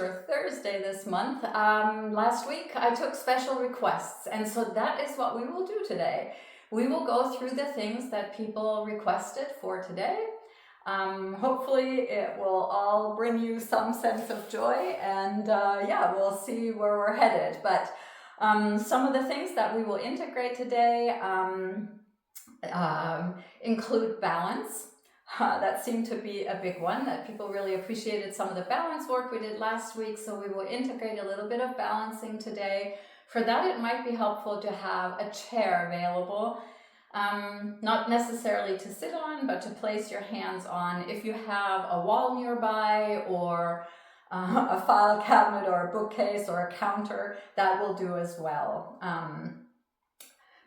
extra Thursday this month. Last week I took special requests, and so that is what we will do today. We will go through the things that people requested for today. Hopefully it will all bring you some sense of joy, and yeah, we'll see where we're headed. But some of the things that we will integrate today include balance. That seemed to be a big one, that people really appreciated some of the balance work we did last week, so we will integrate a little bit of balancing today. For that, it might be helpful to have a chair available, not necessarily to sit on, but to place your hands on. If you have a wall nearby, or a file cabinet or a bookcase or a counter, that will do as well.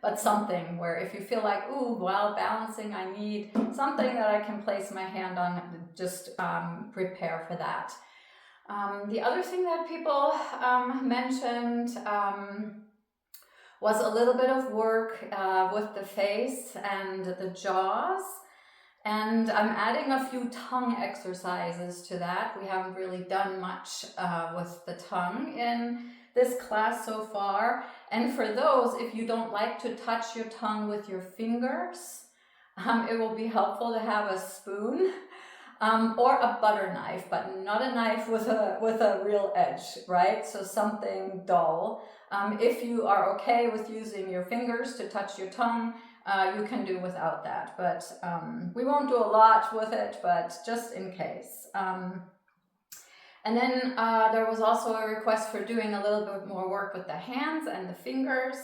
But something where if you feel like, ooh, while balancing, I need something that I can place my hand on, just prepare for that. The other thing that people mentioned was a little bit of work with the face and the jaws. And I'm adding a few tongue exercises to that. We haven't really done much with the tongue in this class so far. And for those, if you don't like to touch your tongue with your fingers, it will be helpful to have a spoon or a butter knife, but not a knife with a real edge, right? So something dull. If you are okay with using your fingers to touch your tongue, you can do without that. But we won't do a lot with it, but just in case. And then there was also a request for doing a little bit more work with the hands and the fingers,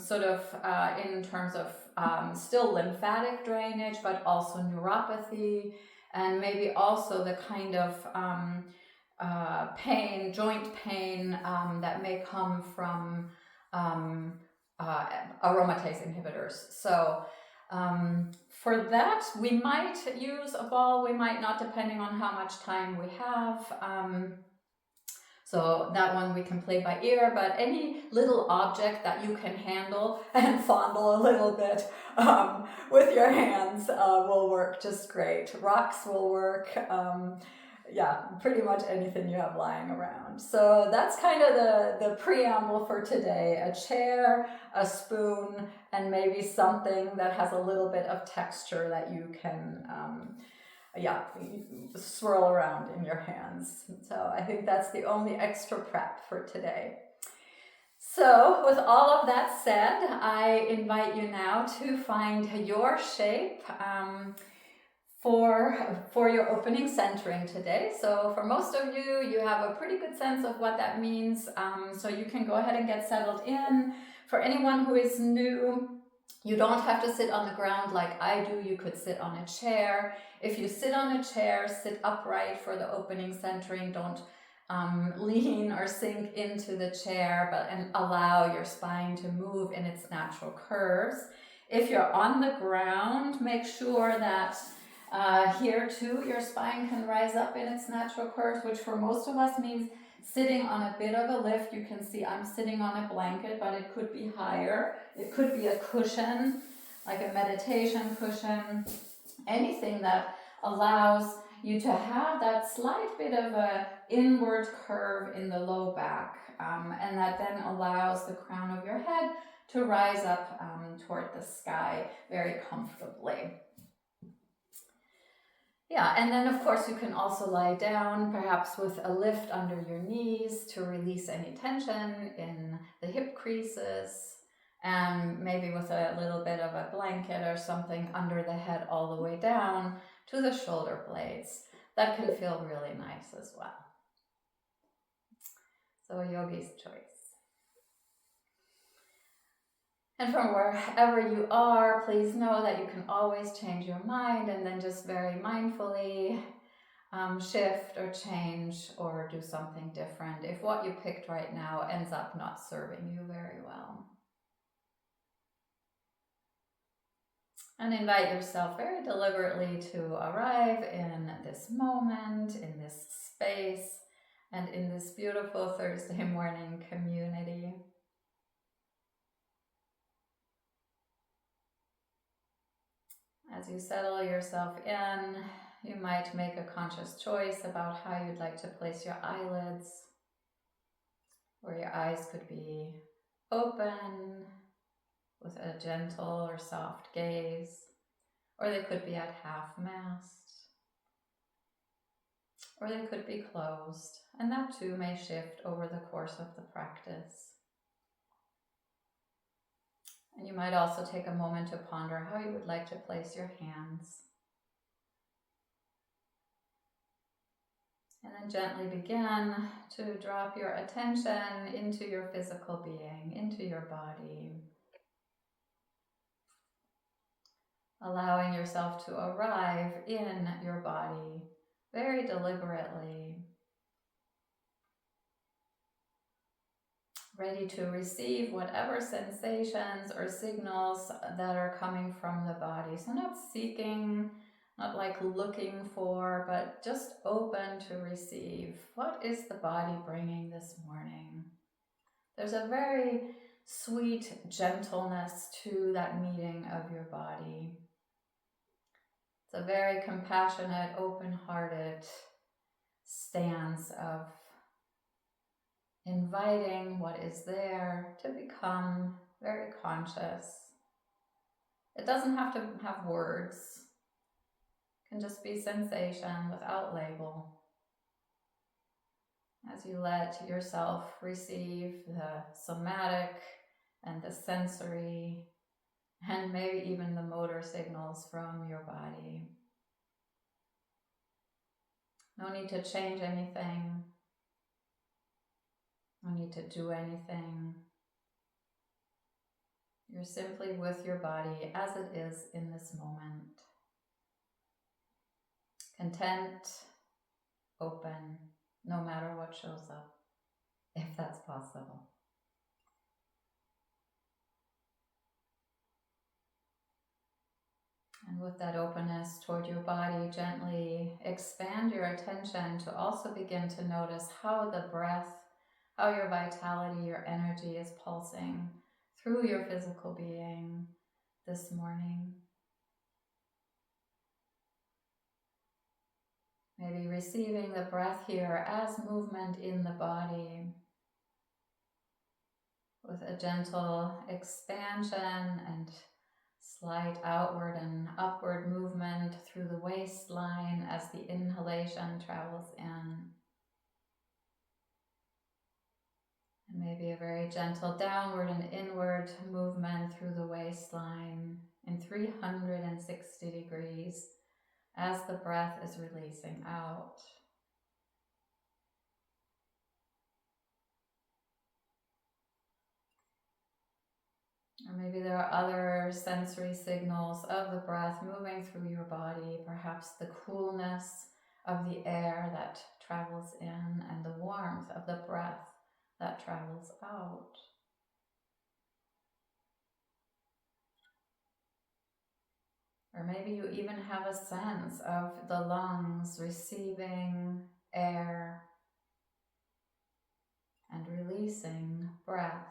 sort of in terms of still lymphatic drainage, but also neuropathy, and maybe also the kind of pain, joint pain that may come from aromatase inhibitors. So for that, we might use a ball, we might not, depending on how much time we have. So that one we can play by ear, but any little object that you can handle and fondle a little bit with your hands will work just great. Rocks will work. Yeah, pretty much anything you have lying around. So that's kind of the preamble for today. A chair, a spoon, and maybe something that has a little bit of texture that you can swirl around in your hands. So I think that's the only extra prep for today. So with all of that said, I invite you now to find your shape for your opening centering today. So for most of you, you have a pretty good sense of what that means. So you can go ahead and get settled in. For anyone who is new, you don't have to sit on the ground like I do. You could sit on a chair. If you sit on a chair, sit upright for the opening centering. Don't lean or sink into the chair, and allow your spine to move in its natural curves. If you're on the ground, make sure that here too, your spine can rise up in its natural curves, which for most of us means sitting on a bit of a lift. You can see I'm sitting on a blanket, but it could be higher. It could be a cushion, like a meditation cushion, anything that allows you to have that slight bit of a inward curve in the low back, and that then allows the crown of your head to rise up toward the sky very comfortably. Yeah, and then of course you can also lie down, perhaps with a lift under your knees to release any tension in the hip creases, and maybe with a little bit of a blanket or something under the head all the way down to the shoulder blades. That can feel really nice as well. So yogi's choice. And from wherever you are, please know that you can always change your mind, and then just very mindfully shift or change or do something different if what you picked right now ends up not serving you very well. And invite yourself very deliberately to arrive in this moment, in this space, and in this beautiful Thursday morning community. As you settle yourself in, you might make a conscious choice about how you'd like to place your eyelids, where your eyes could be open with a gentle or soft gaze, or they could be at half-mast, or they could be closed, and that too may shift over the course of the practice. And you might also take a moment to ponder how you would like to place your hands. And then gently begin to drop your attention into your physical being, into your body. Allowing yourself to arrive in your body very deliberately. Ready to receive whatever sensations or signals that are coming from the body. So not seeking, not like looking for, but just open to receive. What is the body bringing this morning? There's a very sweet gentleness to that meeting of your body. It's a very compassionate, open-hearted stance of inviting what is there to become very conscious. It doesn't have to have words. It can just be sensation without label. As you let yourself receive the somatic and the sensory and maybe even the motor signals from your body. No need to change anything. No need to do anything. You're simply with your body as it is in this moment. Content, open, no matter what shows up, if that's possible. And with that openness toward your body, gently expand your attention to also begin to notice how the breath, how your vitality, your energy is pulsing through your physical being this morning. Maybe receiving the breath here as movement in the body, with a gentle expansion and slight outward and upward movement through the waistline as the inhalation travels in. And maybe a very gentle downward and inward movement through the waistline in 360 degrees as the breath is releasing out. Or maybe there are other sensory signals of the breath moving through your body, perhaps the coolness of the air that travels in and the warmth of the breath that travels out. Or maybe you even have a sense of the lungs receiving air and releasing breath.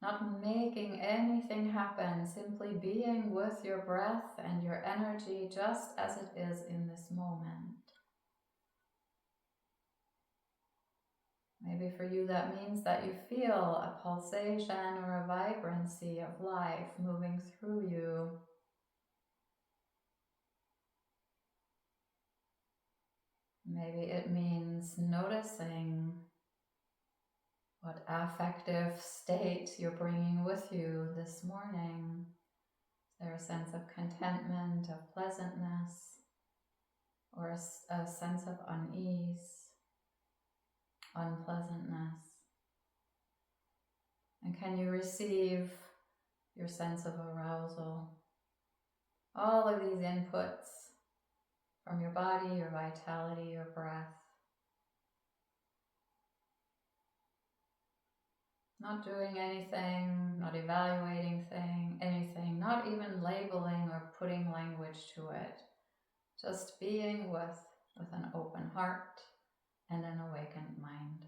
Not making anything happen, simply being with your breath and your energy just as it is in this moment. Maybe for you that means that you feel a pulsation or a vibrancy of life moving through you. Maybe it means noticing what affective state you're bringing with you this morning. Is there a sense of contentment, of pleasantness, or a sense of unease, unpleasantness? And can you receive your sense of arousal? All of these inputs from your body, your vitality, your breath. Not doing anything, not evaluating anything, not even labeling or putting language to it. Just being with an open heart and an awakened mind.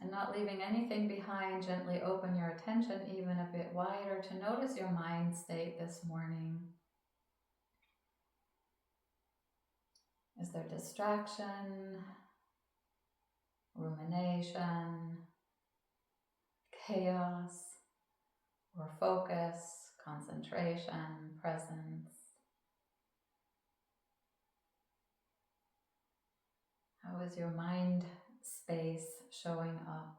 And not leaving anything behind, gently open your attention even a bit wider to notice your mind state this morning. Is there distraction, rumination, chaos, or focus, concentration, presence? How is your mind space showing up?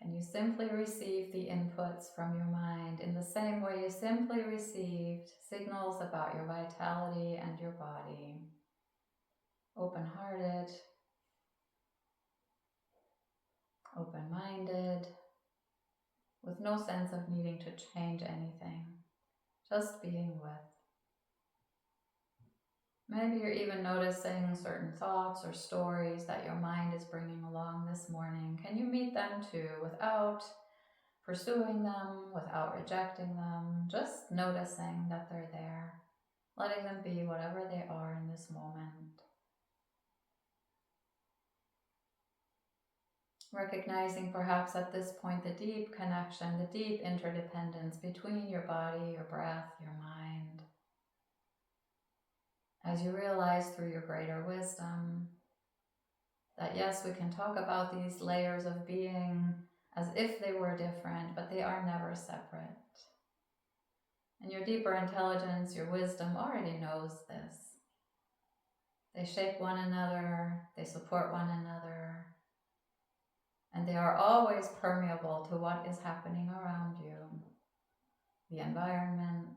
Can you simply receive the inputs from your mind in the same way you simply received signals about your vitality and your body? Open-hearted, open-minded, with no sense of needing to change anything, just being with. Maybe you're even noticing certain thoughts or stories that your mind is bringing along this morning. Can you meet them too without pursuing them, without rejecting them, just noticing that they're there, letting them be whatever they are in this moment. Recognizing perhaps at this point the deep connection, the deep interdependence between your body, your breath, your mind. As you realize through your greater wisdom that yes, we can talk about these layers of being as if they were different, but they are never separate. And your deeper intelligence, your wisdom already knows this. They shape one another, they support one another, and they are always permeable to what is happening around you. The environment,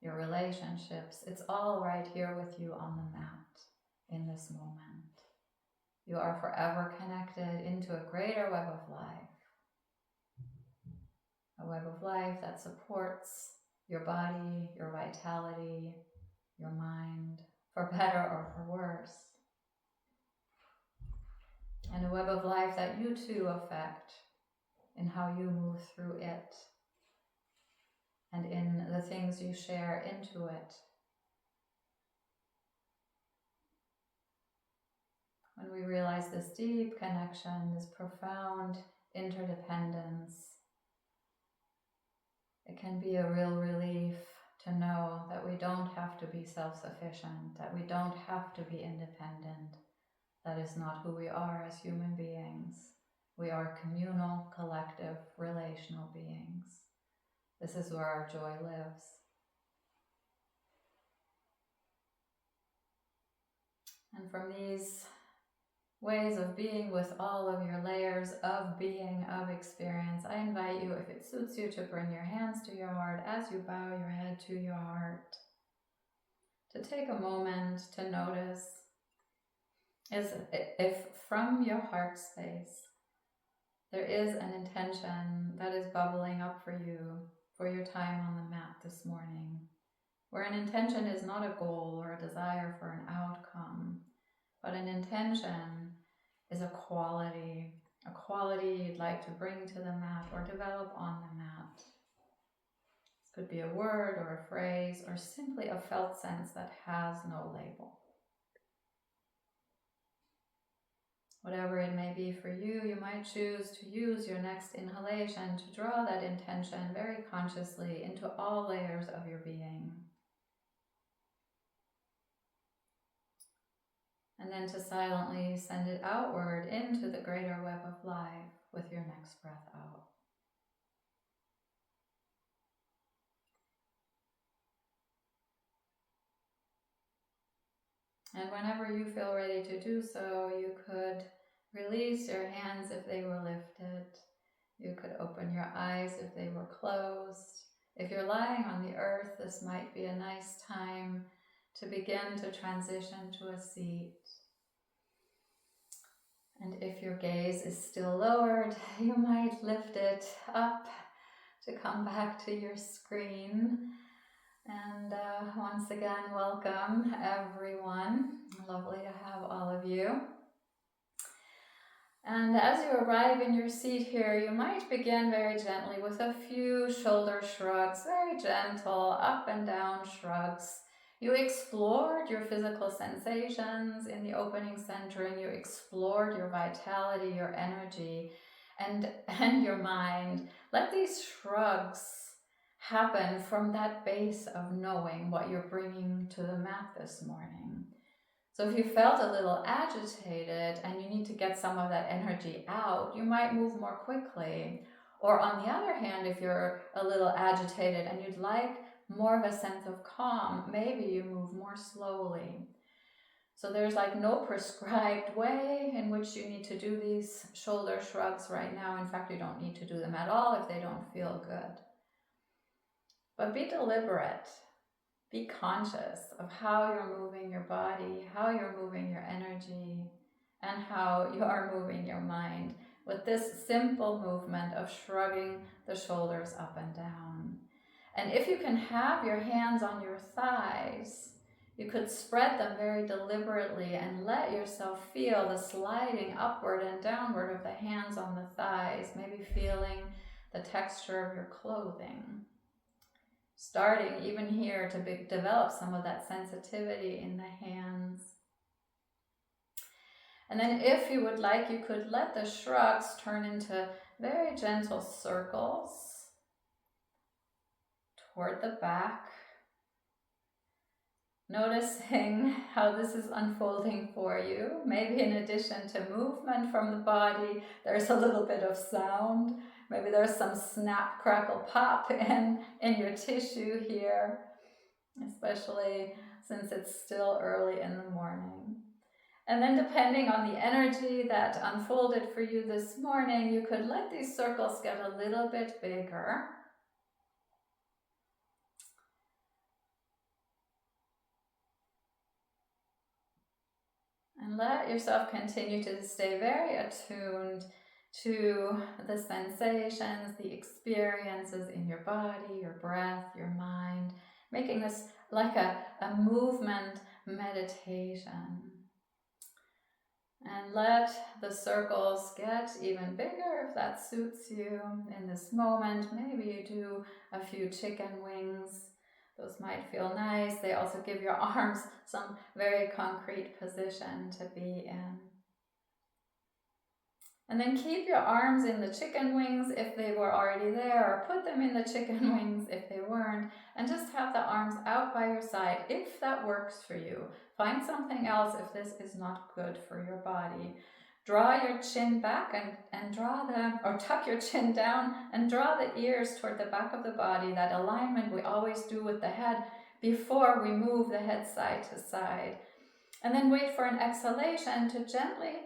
your relationships, it's all right here with you on the mat in this moment. You are forever connected into a greater web of life. A web of life that supports your body, your vitality, your mind, for better or for worse. And a web of life that you too affect in how you move through it and in the things you share into it. When we realize this deep connection, this profound interdependence, it can be a real relief to know that we don't have to be self-sufficient, that we don't have to be independent. That is not who we are as human beings. We are communal, collective, relational beings. This is where our joy lives. And from these ways of being with all of your layers of being, of experience, I invite you, if it suits you, to bring your hands to your heart as you bow your head to your heart. To take a moment to notice if from your heart space there is an intention that is bubbling up for you for your time on the mat this morning, where an intention is not a goal or a desire for an outcome, but an intention is a quality you'd like to bring to the mat or develop on the mat. This could be a word or a phrase or simply a felt sense that has no label. Whatever it may be for you, you might choose to use your next inhalation to draw that intention very consciously into all layers of your being. And then to silently send it outward into the greater web of life with your next breath out. And whenever you feel ready to do so, you could release your hands if they were lifted. You could open your eyes if they were closed. If you're lying on the earth, this might be a nice time to begin to transition to a seat. And if your gaze is still lowered, you might lift it up to come back to your screen. And once again, welcome everyone. Lovely to have all of you. And as you arrive in your seat here, you might begin very gently with a few shoulder shrugs, very gentle up and down shrugs. You explored your physical sensations in the opening centering. You explored your vitality, your energy, and your mind. Let these shrugs happen from that base of knowing what you're bringing to the mat this morning. So if you felt a little agitated and you need to get some of that energy out, you might move more quickly. Or on the other hand, if you're a little agitated and you'd like more of a sense of calm, maybe you move more slowly. So there's like no prescribed way in which you need to do these shoulder shrugs right now. In fact, you don't need to do them at all if they don't feel good. But be deliberate. Be conscious of how you're moving your body, how you're moving your energy, and how you are moving your mind with this simple movement of shrugging the shoulders up and down. And if you can have your hands on your thighs, you could spread them very deliberately and let yourself feel the sliding upward and downward of the hands on the thighs, maybe feeling the texture of your clothing. Starting even here to develop some of that sensitivity in the hands. And then if you would like, you could let the shrugs turn into very gentle circles toward the back. Noticing how this is unfolding for you. Maybe in addition to movement from the body, there's a little bit of sound. Maybe there's some snap, crackle, pop in your tissue here, especially since it's still early in the morning. And then depending on the energy that unfolded for you this morning, you could let these circles get a little bit bigger. And let yourself continue to stay very attuned to the sensations, the experiences in your body, your breath, your mind, making this like a movement meditation. And let the circles get even bigger if that suits you in this moment. Maybe you do a few chicken wings. Those might feel nice. They also give your arms some very concrete position to be in. And then keep your arms in the chicken wings if they were already there, or put them in the chicken wings if they weren't, and just have the arms out by your side if that works for you. Find something else if this is not good for your body. Draw your chin back and tuck your chin down and draw the ears toward the back of the body, that alignment we always do with the head before we move the head side to side. And then wait for an exhalation to gently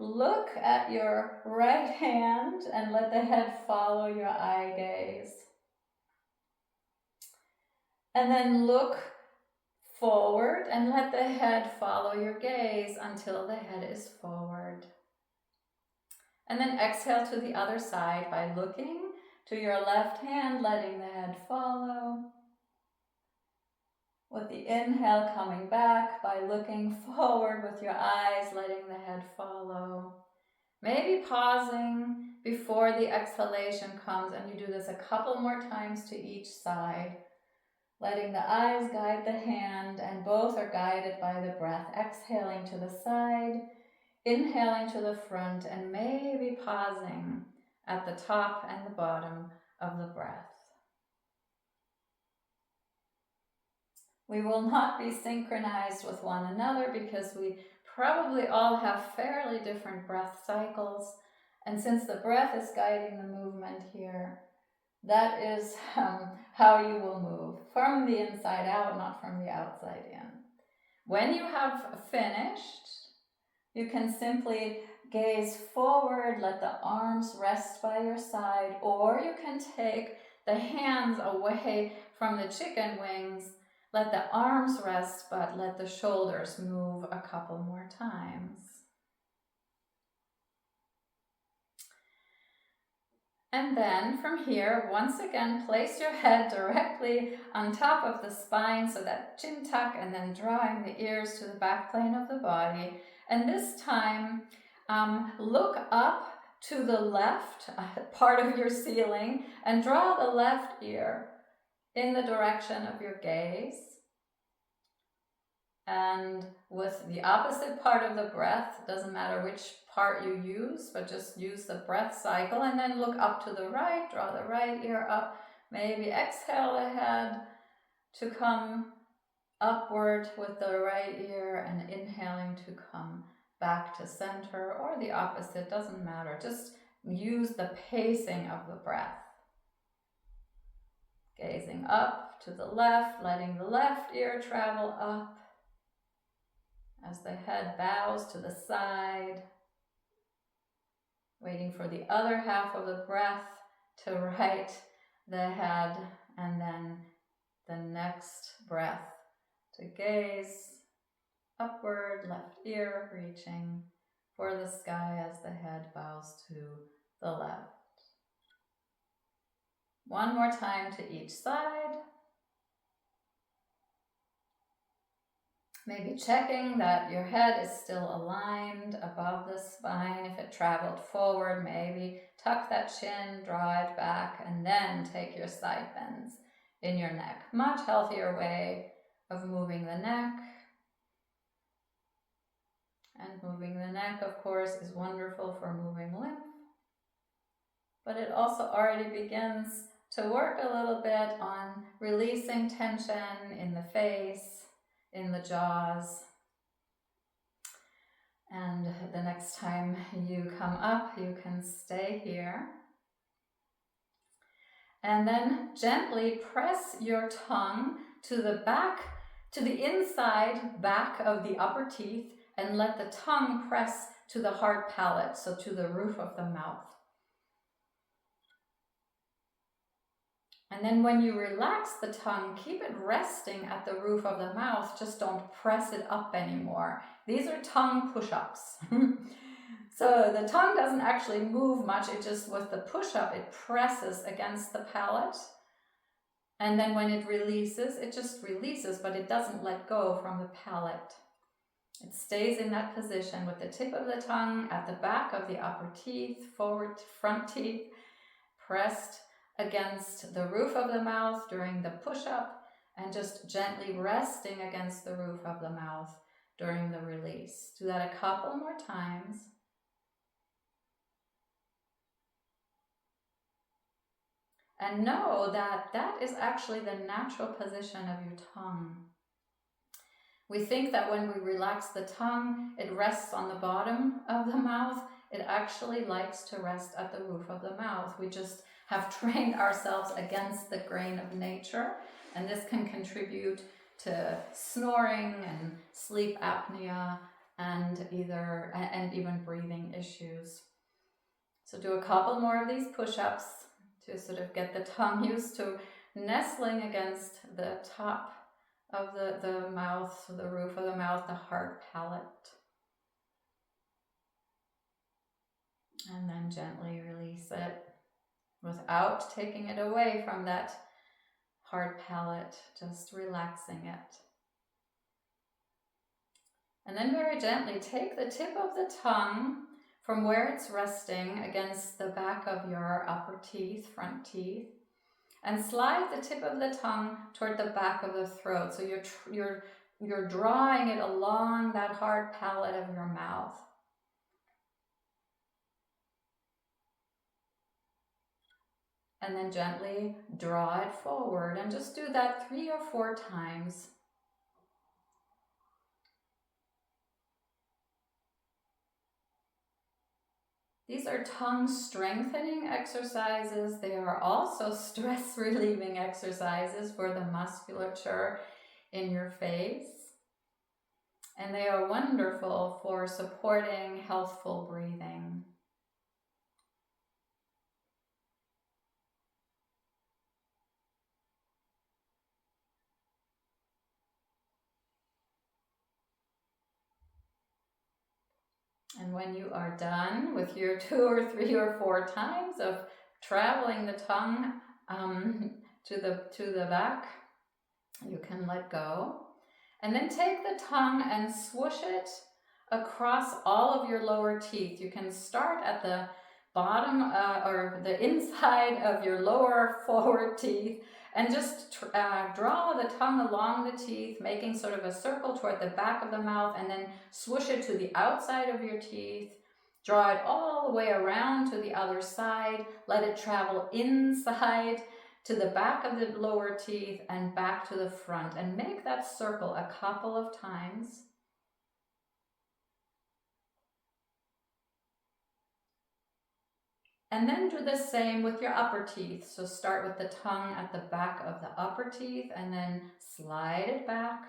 look at your right hand and let the head follow your eye gaze. And then look forward and let the head follow your gaze until the head is forward. And then exhale to the other side by looking to your left hand, letting the head follow. With the inhale coming back by looking forward with your eyes, letting the head follow. Maybe pausing before the exhalation comes, and you do this a couple more times to each side. Letting the eyes guide the hand, and both are guided by the breath. Exhaling to the side, inhaling to the front, and maybe pausing at the top and the bottom of the breath. We will not be synchronized with one another because we probably all have fairly different breath cycles. And since the breath is guiding the movement here, that is how you will move, from the inside out, not from the outside in. When you have finished, you can simply gaze forward, let the arms rest by your side, or you can take the hands away from the chicken wings. Let the arms rest, but let the shoulders move a couple more times. And then from here, once again, place your head directly on top of the spine, so that chin tuck, and then drawing the ears to the back plane of the body. And this time, look up to the left part of your ceiling and draw the left ear in the direction of your gaze. And with the opposite part of the breath, doesn't matter which part you use, but just use the breath cycle, and then look up to the right, draw the right ear up, maybe exhale ahead to come upward with the right ear, and inhaling to come back to center, or the opposite, doesn't matter. Just use the pacing of the breath. Gazing up to the left, letting the left ear travel up as the head bows to the side. Waiting for the other half of the breath to right the head, and then the next breath to gaze upward, left ear reaching for the sky as the head bows to the left. One more time to each side. Maybe checking that your head is still aligned above the spine. If it traveled forward, maybe tuck that chin, draw it back, and then take your side bends in your neck. Much healthier way of moving the neck. And moving the neck, of course, is wonderful for moving lymph. But it also already begins to work a little bit on releasing tension in the face, in the jaws. And the next time you come up, you can stay here. And then gently press your tongue to the back, to the inside back of the upper teeth, and let the tongue press to the hard palate, so to the roof of the mouth. And then when you relax the tongue, keep it resting at the roof of the mouth. Just don't press it up anymore. These are tongue push-ups. So the tongue doesn't actually move much. It just, with the push-up, it presses against the palate. And then when it releases, it just releases, but it doesn't let go from the palate. It stays in that position with the tip of the tongue at the back of the upper teeth, forward front teeth, pressed against the roof of the mouth during the push-up, and just gently resting against the roof of the mouth during the release. Do that a couple more times. And know that that is actually the natural position of your tongue. We think that when we relax the tongue, it rests on the bottom of the mouth. It actually likes to rest at the roof of the mouth. We just have trained ourselves against the grain of nature, and this can contribute to snoring and sleep apnea and even breathing issues. So do a couple more of these push-ups to sort of get the tongue used to nestling against the top of the mouth, the roof of the mouth, the hard palate. And then gently release it without taking it away from that hard palate, just relaxing it. And then very gently take the tip of the tongue from where it's resting against the back of your upper teeth, front teeth, and slide the tip of the tongue toward the back of the throat. So you're drawing it along that hard palate of your mouth. And then gently draw it forward, and just do that 3 or 4 times. These are tongue strengthening exercises. They are also stress relieving exercises for the musculature in your face. And they are wonderful for supporting healthful breathing. And when you are done with your 2 or 3 or 4 times of traveling the tongue to the back, you can let go. And then take the tongue and swoosh it across all of your lower teeth. You can start at the bottom or the inside of your lower forward teeth And just draw the tongue along the teeth, making sort of a circle toward the back of the mouth, and then swoosh it to the outside of your teeth. Draw it all the way around to the other side. Let it travel inside to the back of the lower teeth and back to the front. And make that circle a couple of times. And then do the same with your upper teeth. So start with the tongue at the back of the upper teeth and then slide it back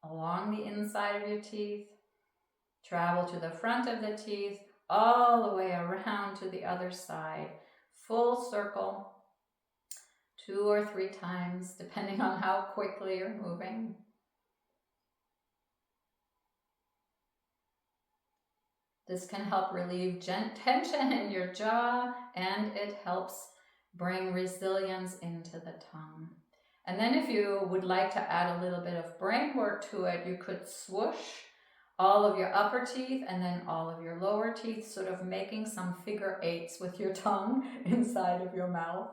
along the inside of your teeth. Travel to the front of the teeth, all the way around to the other side. Full circle, 2 or 3 times, depending on how quickly you're moving. This can help relieve tension in your jaw, and it helps bring resilience into the tongue. And then if you would like to add a little bit of brain work to it, you could swoosh all of your upper teeth and then all of your lower teeth, sort of making some figure 8s with your tongue inside of your mouth.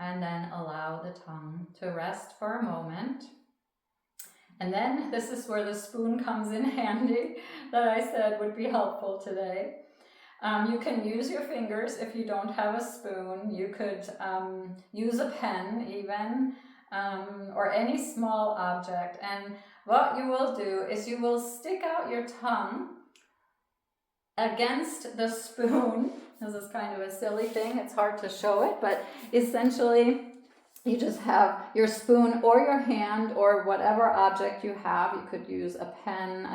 And then allow the tongue to rest for a moment. And then this is where the spoon comes in handy that I said would be helpful today. You can use your fingers if you don't have a spoon. You could use a pen even, or any small object. And what you will do is you will stick out your tongue against the spoon. This is kind of a silly thing, it's hard to show it, but essentially you just have your spoon or your hand or whatever object you have. You could use a pen,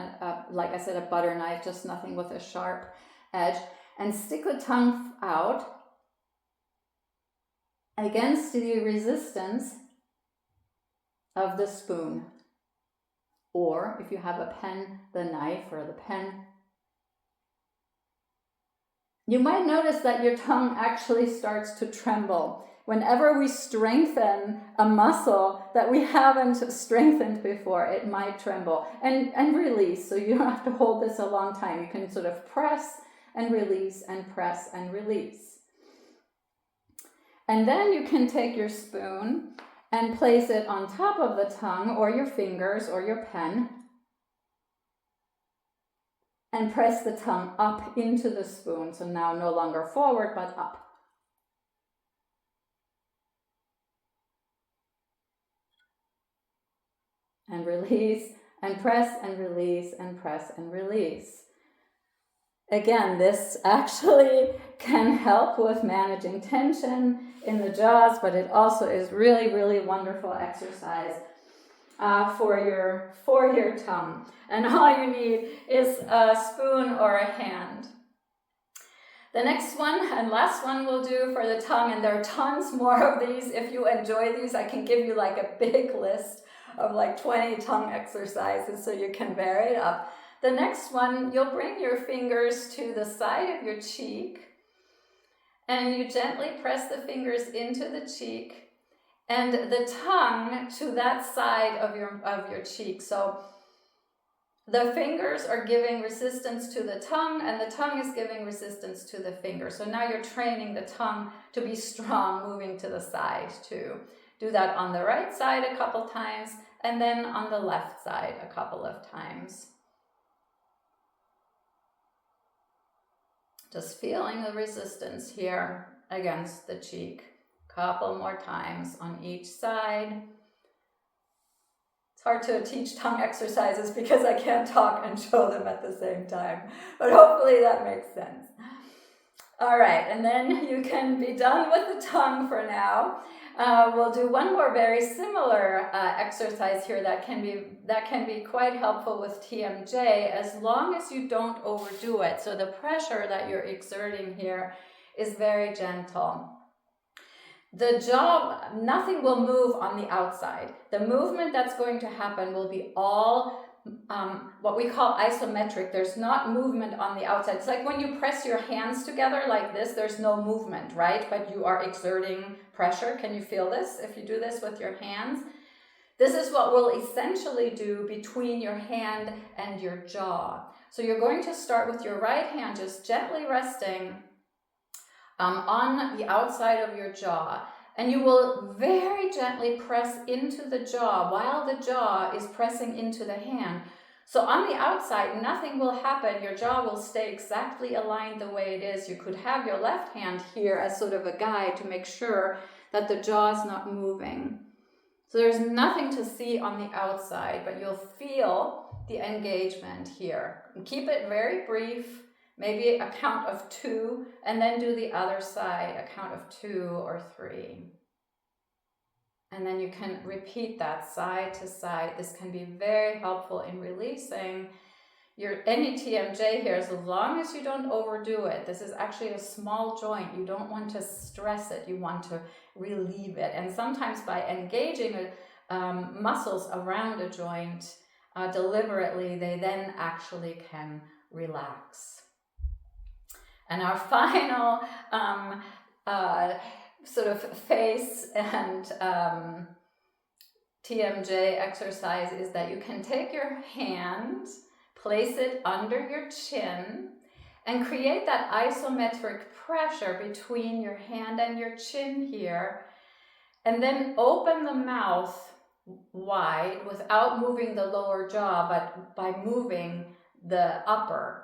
like I said, a butter knife, just nothing with a sharp edge, and stick the tongue out against the resistance of the spoon. Or if you have a pen, the knife or the pen. You might notice that your tongue actually starts to tremble. Whenever we strengthen a muscle that we haven't strengthened before, it might tremble and release. So you don't have to hold this a long time. You can sort of press and release and press and release. And then you can take your spoon and place it on top of the tongue or your fingers or your pen and press the tongue up into the spoon. So now no longer forward, but up. And release, and press, and release, and press, and release. Again, this actually can help with managing tension in the jaws, but it also is really, really wonderful exercise for your tongue. And all you need is a spoon or a hand. The next one and last one we'll do for the tongue, and there are tons more of these. If you enjoy these, I can give you like a big list of like 20 tongue exercises so you can vary it up. The next one, you'll bring your fingers to the side of your cheek and you gently press the fingers into the cheek and the tongue to that side of your cheek. So the fingers are giving resistance to the tongue and the tongue is giving resistance to the finger. So now you're training the tongue to be strong, moving to the side too. Do that on the right side a couple times and then on the left side a couple of times. Just feeling the resistance here against the cheek. Couple more times on each side. It's hard to teach tongue exercises because I can't talk and show them at the same time, but hopefully that makes sense. All right, and then you can be done with the tongue for now. We'll do one more very similar exercise here that can be quite helpful with TMJ as long as you don't overdo it. So the pressure that you're exerting here is very gentle. The jaw, nothing will move on the outside. The movement that's going to happen will be all what we call isometric. There's not movement on the outside. It's like when you press your hands together like this, there's no movement, right? But you are exerting pressure. Can you feel this if you do this with your hands? This is what we'll essentially do between your hand and your jaw. So you're going to start with your right hand just gently resting on the outside of your jaw. And you will very gently press into the jaw while the jaw is pressing into the hand. So on the outside, nothing will happen. Your jaw will stay exactly aligned the way it is. You could have your left hand here as sort of a guide to make sure that the jaw is not moving. So there's nothing to see on the outside, but you'll feel the engagement here. Keep it very brief, maybe a count of 2, and then do the other side, a count of 2 or 3. And then you can repeat that side to side. This can be very helpful in releasing any TMJ here, as long as you don't overdo it. This is actually a small joint. You don't want to stress it. You want to relieve it. And sometimes by engaging muscles around a joint deliberately, they then actually can relax. And our final sort of face and TMJ exercise is that you can take your hand, place it under your chin, and create that isometric pressure between your hand and your chin here, and then open the mouth wide without moving the lower jaw, but by moving the upper.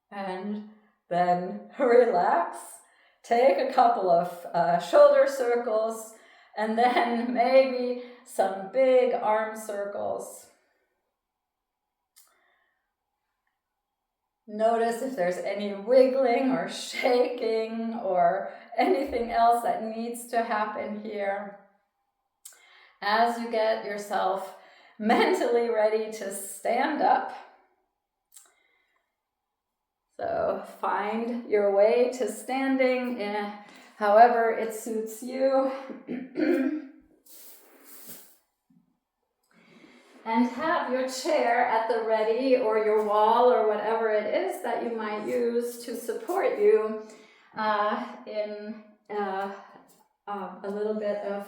And then relax, take a couple of shoulder circles, and then maybe some big arm circles. Notice if there's any wiggling or shaking or anything else that needs to happen here. As you get yourself mentally ready to stand up, so find your way to standing however it suits you. And have your chair at the ready, or your wall, or whatever it is that you might use to support you in a little bit of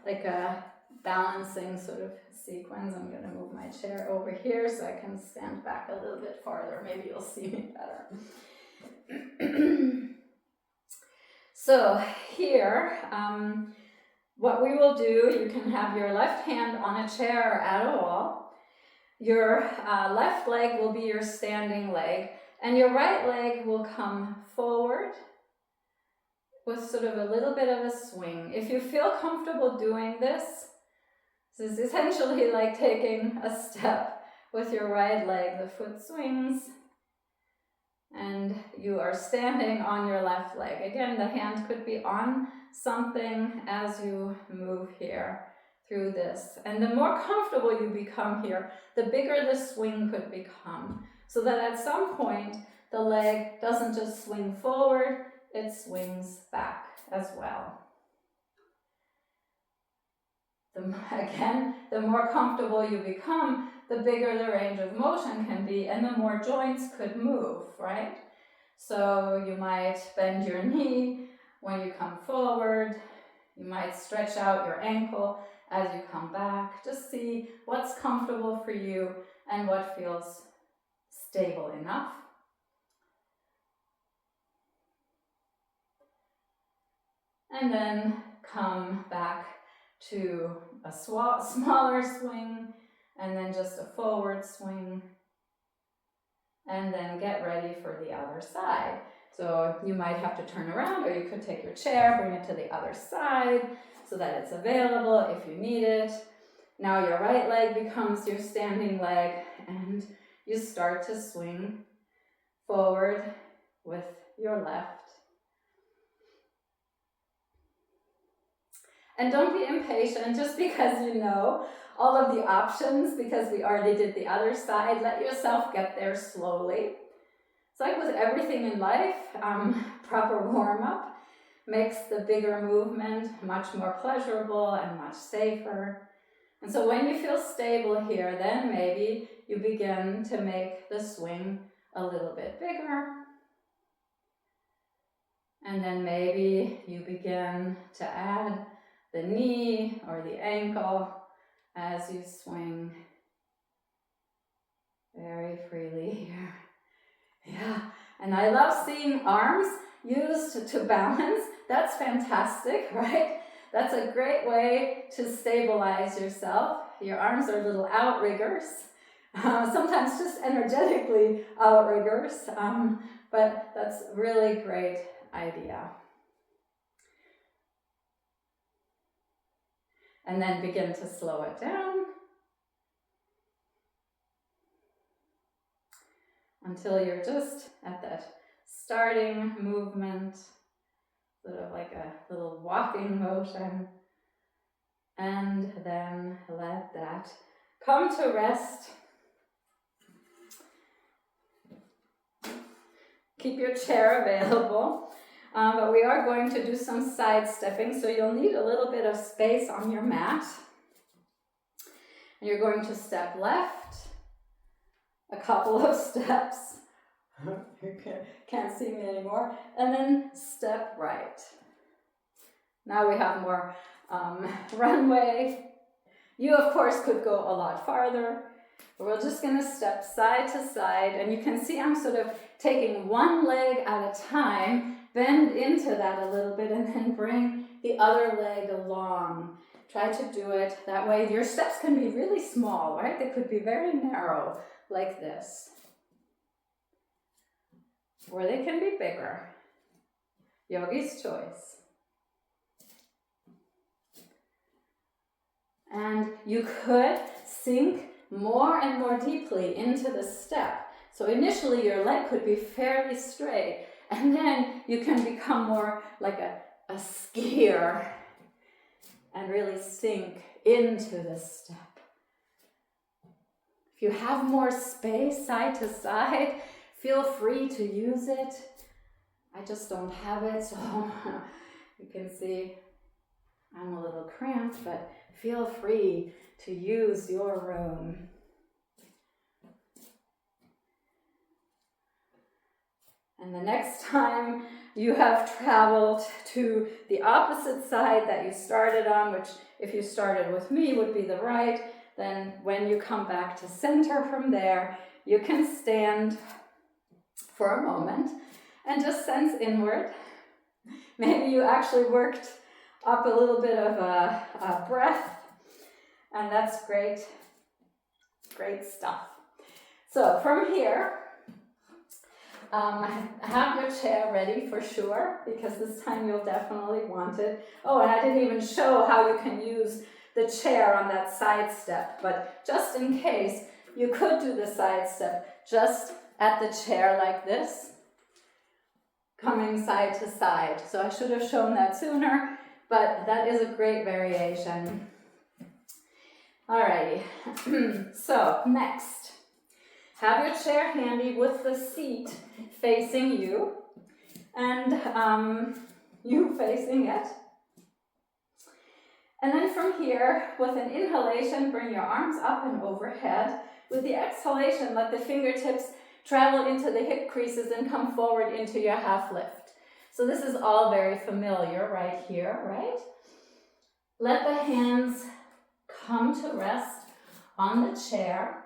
like a balancing sort of sequence. I'm going to move my chair over here so I can stand back a little bit farther. Maybe you'll see me better. So here, what we will do, you can have your left hand on a chair or at a wall. Your left leg will be your standing leg, and your right leg will come forward with sort of a little bit of a swing. If you feel comfortable doing this, this is essentially like taking a step with your right leg. The foot swings, and you are standing on your left leg. Again, the hand could be on something as you move here through this. And the more comfortable you become here, the bigger the swing could become. So that at some point, the leg doesn't just swing forward, it swings back as well. Again, the more comfortable you become, the bigger the range of motion can be, and the more joints could move, right? So you might bend your knee when you come forward. You might stretch out your ankle as you come back. Just see what's comfortable for you and what feels stable enough. And then come back to a smaller swing, and then just a forward swing, and then get ready for the other side. So you might have to turn around, or you could take your chair, bring it to the other side so that it's available if you need it. Now your right leg becomes your standing leg, and you start to swing forward with your left. And don't be impatient just because you know all of the options, because we already did the other side. Let yourself get there slowly. It's like with everything in life, proper warm-up makes the bigger movement much more pleasurable and much safer. And so when you feel stable here, then maybe you begin to make the swing a little bit bigger. And then maybe you begin to add the knee or the ankle as you swing very freely here. Yeah, and I love seeing arms used to balance. That's fantastic, right? That's a great way to stabilize yourself. Your arms are little outriggers, sometimes just energetically outriggers, but that's a really great idea. And then begin to slow it down until you're just at that starting movement, sort of like a little walking motion, and then let that come to rest. Keep your chair available, but we are going to do some side stepping, so you'll need a little bit of space on your mat. And you're going to step left, a couple of steps. You can't see me anymore. And then step right. Now we have more runway. You, of course, could go a lot farther. But we're just going to step side to side. And you can see I'm sort of taking one leg at a time, bend into that a little bit, and then bring the other leg along. Try to do it that way. Your steps can be really small, right? They could be very narrow, like this. Or they can be bigger. Yogi's choice. And you could sink more and more deeply into the step. So initially your leg could be fairly straight, and then you can become more like a skier and really sink into the step. If you have more space side to side, feel free to use it. I just don't have it, so you can see I'm a little cramped, but feel free to use your room. And the next time you have traveled to the opposite side that you started on, which if you started with me would be the right, then when you come back to center from there, you can stand for a moment and just sense inward. Maybe you actually worked up a little bit of a breath, and that's great, great stuff. So from here, have your chair ready for sure, because this time you'll definitely want it. Oh, and I didn't even show how you can use the chair on that side step, but just in case, you could do the side step just at the chair like this, coming side to side. So I should have shown that sooner, but that is a great variation. Alrighty, so next, have your chair handy with the seat facing you and you facing it. And then from here, with an inhalation, bring your arms up and overhead. With the exhalation, let the fingertips travel into the hip creases and come forward into your half lift. So this is all very familiar right here, right? Let the hands come to rest on the chair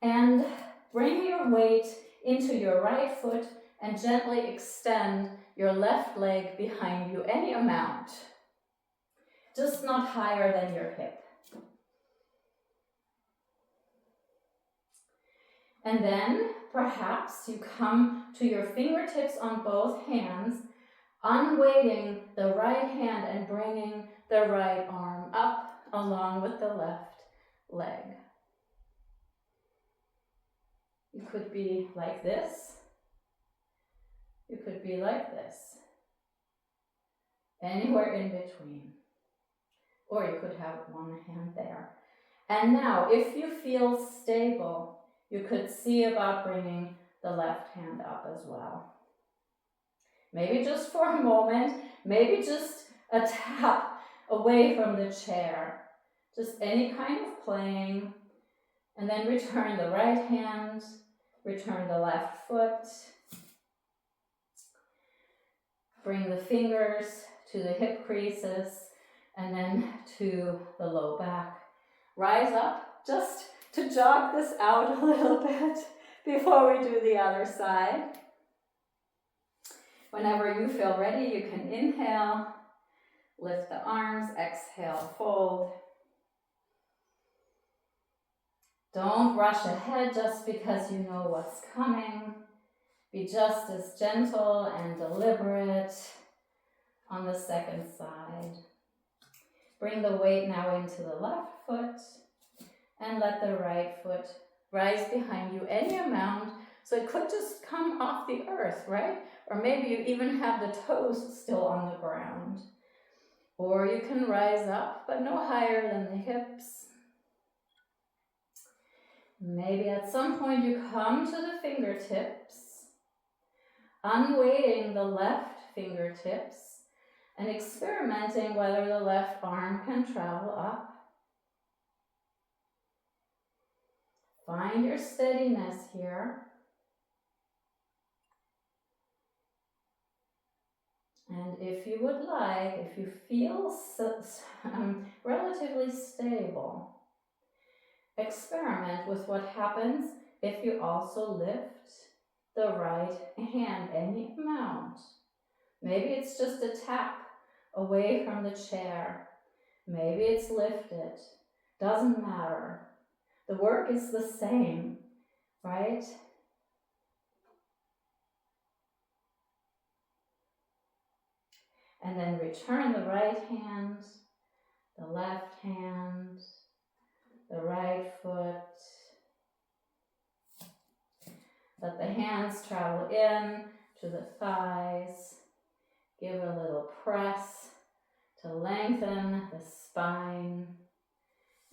and bring your weight into your right foot and gently extend your left leg behind you, any amount, just not higher than your hip. And then perhaps you come to your fingertips on both hands, unweighting the right hand and bringing the right arm up along with the left leg. You could be like this. You could be like this. Anywhere in between. Or you could have one hand there. And now, if you feel stable, you could see about bringing the left hand up as well. Maybe just for a moment, maybe just a tap away from the chair. just any kind of playing. And then return the right hand, return the left foot. Bring the fingers to the hip creases and then to the low back. Rise up just to jog this out a little bit before we do the other side. Whenever you feel ready, you can inhale, lift the arms, exhale, fold. Don't rush ahead just because you know what's coming. Be just as gentle and deliberate on the second side. Bring the weight now into the left foot and let the right foot rise behind you any amount. So it could just come off the earth, right? Or maybe you even have the toes still on the ground. Or you can rise up, but no higher than the hips. Maybe at some point you come to the fingertips, unweighting the left fingertips and experimenting whether the left arm can travel up. Find your steadiness here. And if you would like, if you feel relatively stable, experiment with what happens if you also lift the right hand any amount. Maybe it's just a tap away from the chair. Maybe it's lifted. Doesn't matter. The work is the same, right? And then return the right hand, the left hand, the right foot. Let the hands travel in to the thighs. Give a little press to lengthen the spine.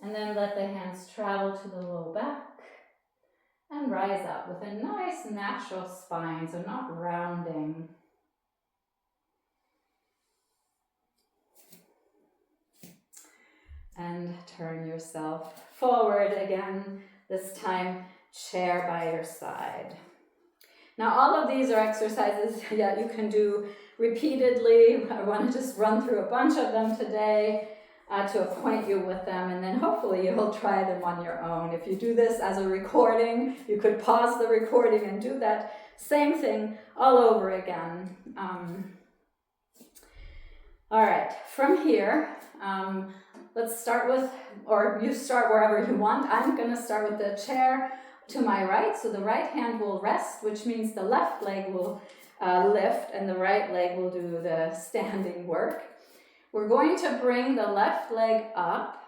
And then let the hands travel to the low back and rise up with a nice natural spine, so not rounding. And turn yourself forward again, this time chair by your side. Now all of these are exercises that you can do repeatedly. I want to just run through a bunch of them today to acquaint you with them, and then hopefully you'll try them on your own. If you do this as a recording, you could pause the recording and do that same thing all over again. All right, from here, let's start with, or you start wherever you want. I'm going to start with the chair to my right. So the right hand will rest, which means the left leg will lift and the right leg will do the standing work. We're going to bring the left leg up.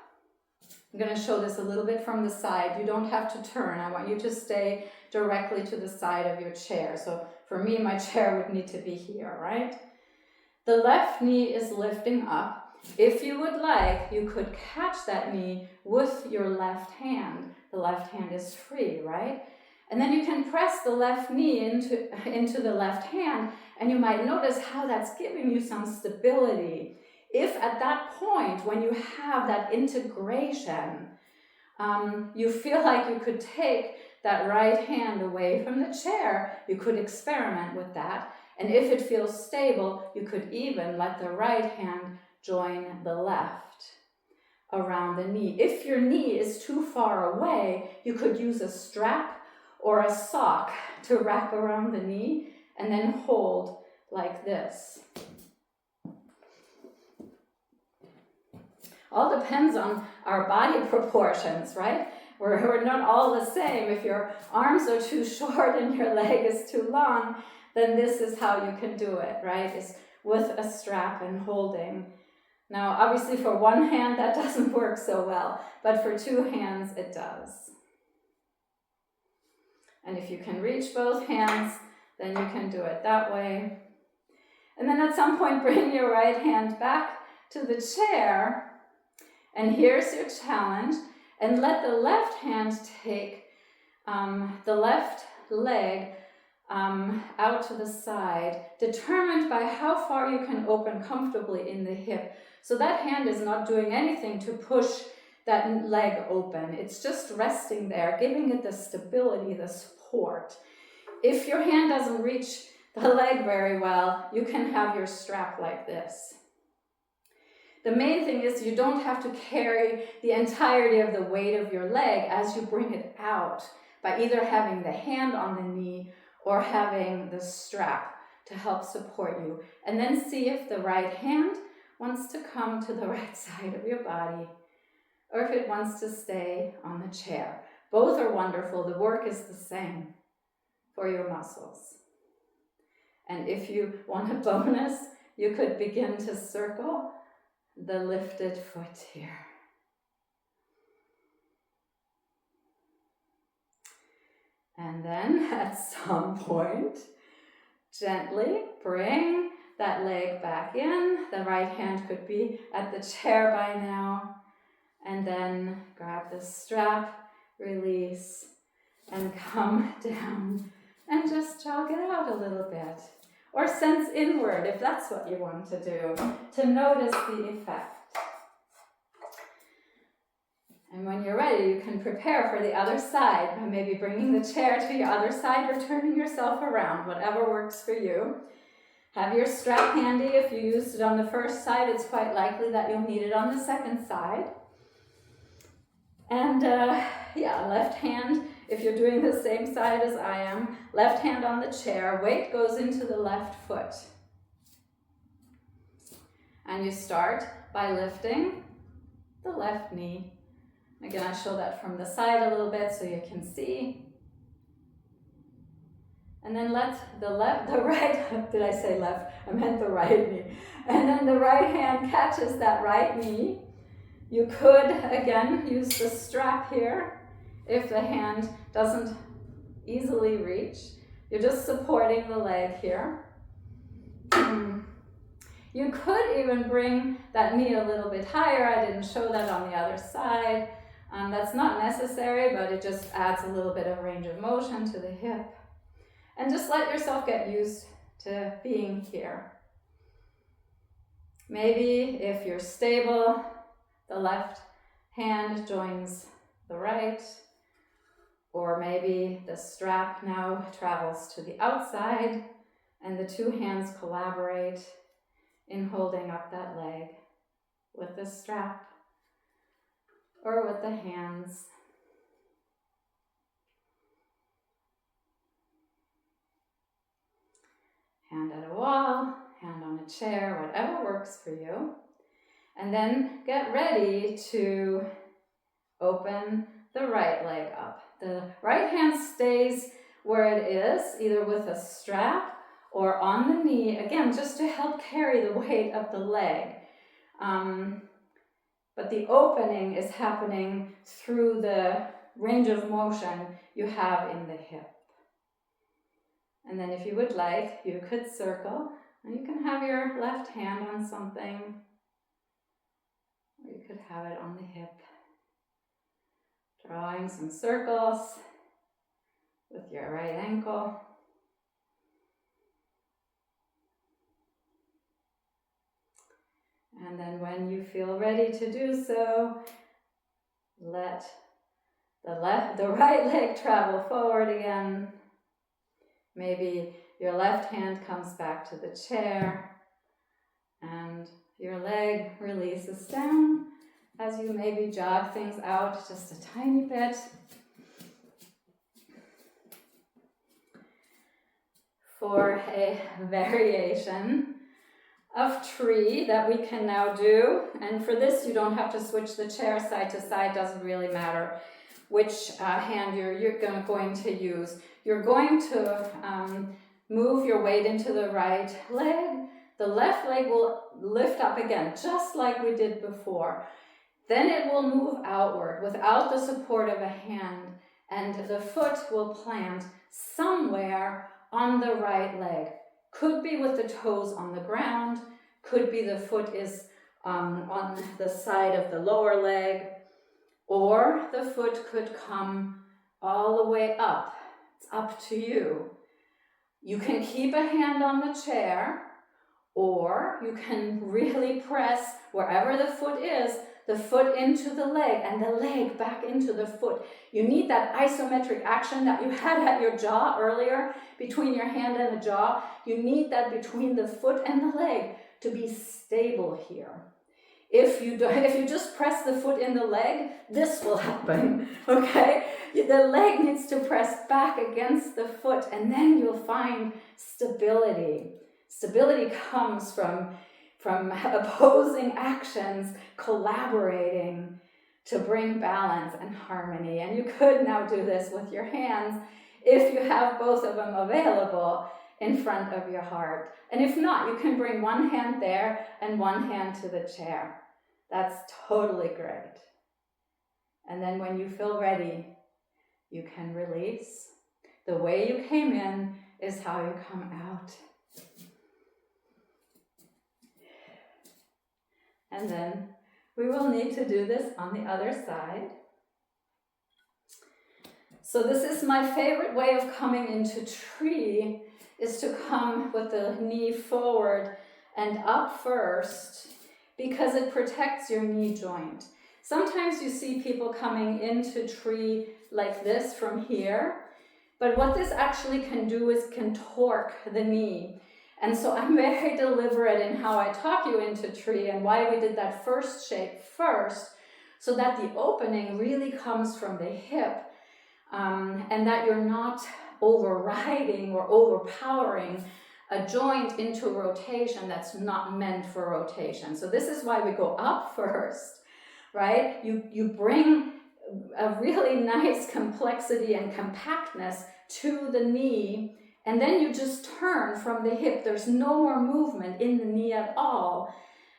I'm going to show this a little bit from the side. You don't have to turn. I want you to stay directly to the side of your chair. So for me, my chair would need to be here, right? The left knee is lifting up. If you would like, you could catch that knee with your left hand. The left hand is free, right? And then you can press the left knee into the left hand, and you might notice how that's giving you some stability. If at that point, when you have that integration, you feel like you could take that right hand away from the chair, you could experiment with that. And if it feels stable, you could even let the right hand join the left around the knee. If your knee is too far away, you could use a strap or a sock to wrap around the knee and then hold like this. All depends on our body proportions, right? We're not all the same. If your arms are too short and your leg is too long, then this is how you can do it, right? Is with a strap and holding. Now, obviously for one hand that doesn't work so well, but for two hands it does. And if you can reach both hands, then you can do it that way. And then at some point bring your right hand back to the chair. And here's your challenge. And let the left hand take the left leg out to the side, determined by how far you can open comfortably in the hip. So that hand is not doing anything to push that leg open. It's just resting there, giving it the stability, the support. If your hand doesn't reach the leg very well, you can have your strap like this. The main thing is you don't have to carry the entirety of the weight of your leg as you bring it out by either having the hand on the knee or having the strap to help support you. And then see if the right hand wants to come to the right side of your body or if it wants to stay on the chair. Both are wonderful. The work is the same for your muscles. And if you want a bonus, you could begin to circle the lifted foot here. And then at some point, gently bring that leg back in. The right hand could be at the chair by now. And then grab the strap, release, and come down and just jog it out a little bit. Or sense inward if that's what you want to do, to notice the effect. And when you're ready, you can prepare for the other side by maybe bringing the chair to your other side or turning yourself around, whatever works for you. Have your strap handy. If you used it on the first side, it's quite likely that you'll need it on the second side. And left hand, if you're doing the same side as I am, left hand on the chair, weight goes into the left foot. And you start by lifting the left knee. Again, I show that from the side a little bit so you can see. And then let the right, did I say left? I meant the right knee. And then the right hand catches that right knee. You could, again, use the strap here if the hand doesn't easily reach. You're just supporting the leg here. You could even bring that knee a little bit higher. I didn't show that on the other side. That's not necessary, but it just adds a little bit of range of motion to the hip. And just let yourself get used to being here. Maybe if you're stable, the left hand joins the right, or maybe the strap now travels to the outside and the two hands collaborate in holding up that leg with the strap or with the hands. Hand at a wall, hand on a chair, whatever works for you. And then get ready to open the right leg up. The right hand stays where it is, either with a strap or on the knee, again, just to help carry the weight of the leg. But the opening is happening through the range of motion you have in the hip. And then if you would like, you could circle, and you can have your left hand on something, or you could have it on the hip. Drawing some circles with your right ankle. And then when you feel ready to do so, let the right leg travel forward again. Maybe your left hand comes back to the chair and your leg releases down as you maybe jog things out just a tiny bit. For a variation of tree that we can now do, and for this you don't have to switch the chair side to side, doesn't really matter which hand you're going to use. You're going to move your weight into the right leg. The left leg will lift up again, just like we did before. Then it will move outward without the support of a hand, and the foot will plant somewhere on the right leg. Could be with the toes on the ground, could be the foot is on the side of the lower leg, or the foot could come all the way up. It's up to you. You can keep a hand on the chair, or you can really press wherever the foot is, the foot into the leg and the leg back into the foot. You need that isometric action that you had at your jaw earlier, between your hand and the jaw. You need that between the foot and the leg to be stable here. If you just press the foot in the leg, this will happen, okay? The leg needs to press back against the foot, and then you'll find stability. Stability comes from opposing actions, collaborating to bring balance and harmony. And you could now do this with your hands if you have both of them available in front of your heart. And if not, you can bring one hand there and one hand to the chair. That's totally great. And then when you feel ready, you can release. The way you came in is how you come out. And then we will need to do this on the other side. So this is my favorite way of coming into tree, is to come with the knee forward and up first, because it protects your knee joint. Sometimes you see people coming into tree like this from here, but what this actually can do is can torque the knee. And so I'm very deliberate in how I talk you into tree and why we did that first shape first, so that the opening really comes from the hip, and that you're not overriding or overpowering a joint into rotation that's not meant for rotation. So this is why we go up first, right? You bring a really nice complexity and compactness to the knee, and then you just turn from the hip. There's no more movement in the knee at all.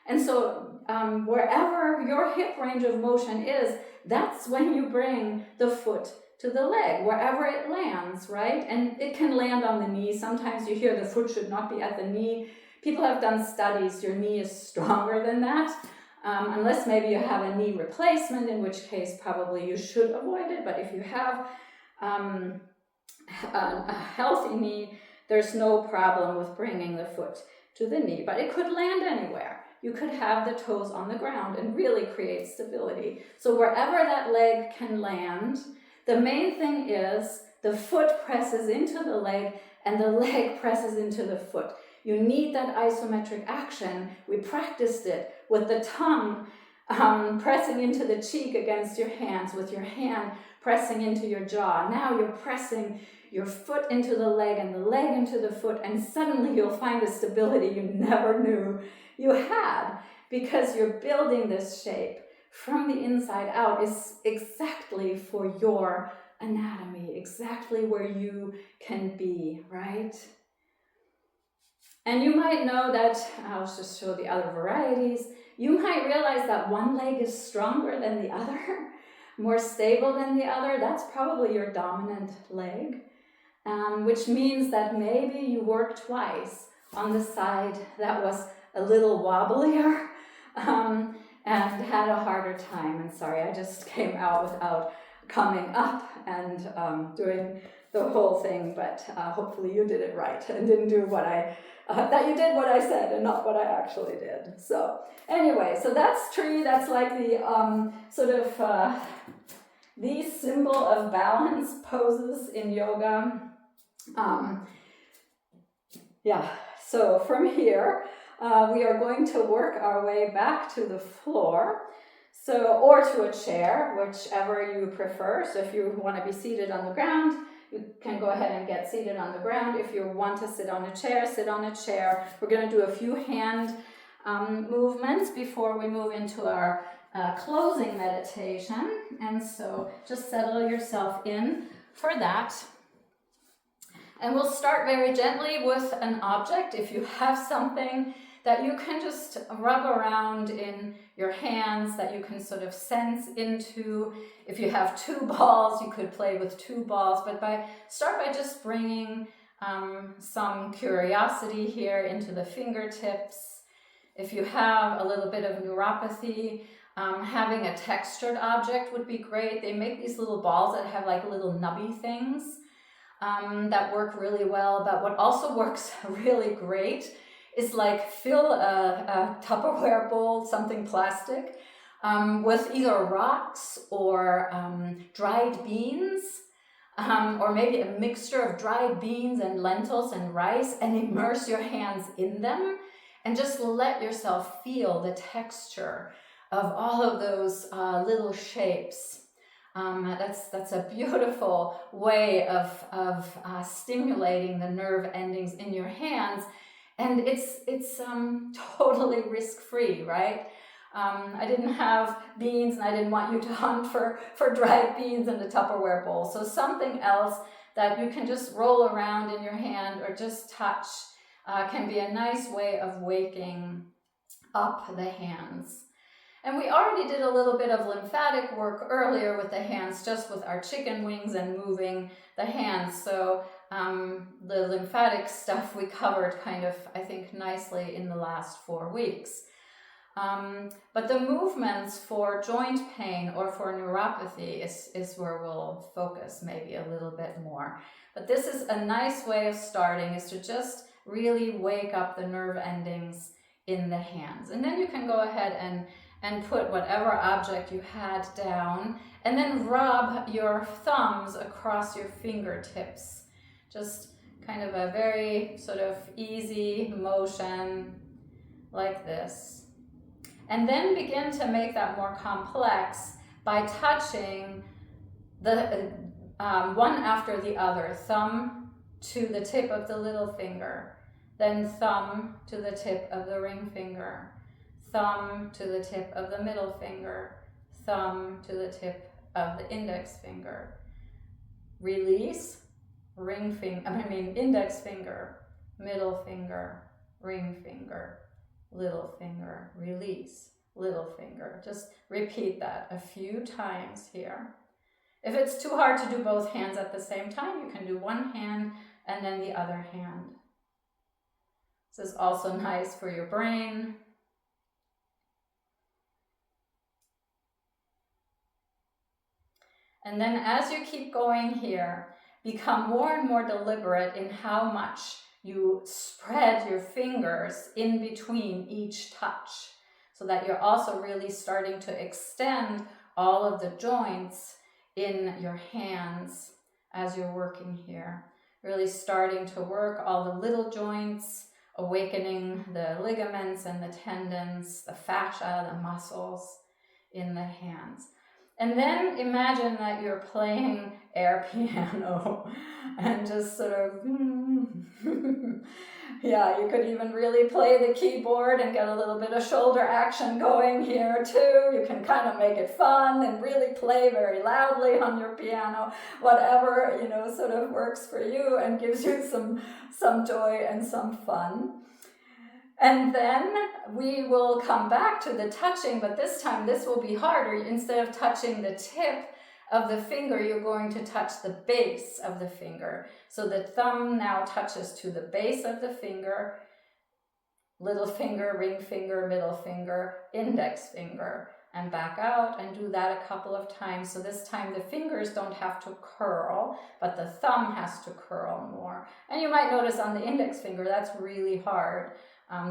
And so wherever your hip range of motion is, that's when you bring the foot to the leg, wherever it lands, right? And it can land on the knee. Sometimes you hear the foot should not be at the knee. People have done studies, your knee is stronger than that, unless maybe you have a knee replacement, in which case probably you should avoid it. But if you have a healthy knee, there's no problem with bringing the foot to the knee, but it could land anywhere. You could have the toes on the ground and really create stability. So wherever that leg can land, the main thing is the foot presses into the leg and the leg presses into the foot. You need that isometric action. We practiced it with the tongue pressing into the cheek against your hands, with your hand pressing into your jaw. Now you're pressing your foot into the leg and the leg into the foot, and suddenly you'll find a stability you never knew you had, because you're building this shape from the inside out. Is exactly for your anatomy, exactly where you can be, right? And you might know that, I'll just show the other varieties, you might realize that one leg is stronger than the other, more stable than the other. That's probably your dominant leg, which means that maybe you worked twice on the side that was a little wobblier, and had a harder time. And sorry, I just came out without coming up and doing the whole thing, but hopefully you did it right and didn't do what that you did what I said and not what I actually did. So anyway, so that's tree. That's like the sort of the symbol of balance poses in yoga. So from here, we are going to work our way back to the floor, or to a chair, whichever you prefer. So if you want to be seated on the ground, you can go ahead and get seated on the ground. If you want to sit on a chair, sit on a chair. We're going to do a few hand movements before we move into our closing meditation. And so just settle yourself in for that. And we'll start very gently with an object. If you have something that you can just rub around in your hands, that you can sort of sense into. If you have 2 balls, you could play with 2 balls, but start by just bringing some curiosity here into the fingertips. If you have a little bit of neuropathy, having a textured object would be great. They make these little balls that have like little nubby things that work really well. But what also works really great is like fill a Tupperware bowl, something plastic, with either rocks or dried beans, or maybe a mixture of dried beans and lentils and rice, and immerse your hands in them and just let yourself feel the texture of all of those little shapes. That's a beautiful way of stimulating the nerve endings in your hands, and it's totally risk-free, right? I didn't have beans, and I didn't want you to hunt for dried beans in the Tupperware bowl. So something else that you can just roll around in your hand or just touch can be a nice way of waking up the hands. And we already did a little bit of lymphatic work earlier with the hands, just with our chicken wings and moving the hands. So the lymphatic stuff we covered kind of, I think, nicely in the last 4 weeks. But the movements for joint pain or for neuropathy is where we'll focus maybe a little bit more. But this is a nice way of starting, is to just really wake up the nerve endings in the hands. And then you can go ahead and put whatever object you had down, and then rub your thumbs across your fingertips. Just kind of a very sort of easy motion like this. And then begin to make that more complex by touching the one after the other. Thumb to the tip of the little finger, then thumb to the tip of the ring finger, thumb to the tip of the middle finger, thumb to the tip of the index finger. Release, index finger, middle finger, ring finger, little finger, release, little finger. Just repeat that a few times here. If it's too hard to do both hands at the same time, you can do one hand and then the other hand. This is also nice for your brain. And then as you keep going here, become more and more deliberate in how much you spread your fingers in between each touch, so that you're also really starting to extend all of the joints in your hands as you're working here. Really starting to work all the little joints, awakening the ligaments and the tendons, the fascia, the muscles in the hands. And then imagine that you're playing air piano and just sort of, yeah, you could even really play the keyboard and get a little bit of shoulder action going here too. You can kind of make it fun and really play very loudly on your piano, whatever, sort of works for you and gives you some joy and some fun. And then we will come back to the touching, but this time this will be harder. Instead of touching the tip of the finger, you're going to touch the base of the finger. So the thumb now touches to the base of the finger, little finger, ring finger, middle finger, index finger, and back out, and do that a couple of times. So this time the fingers don't have to curl, but the thumb has to curl more. And you might notice on the index finger, that's really hard.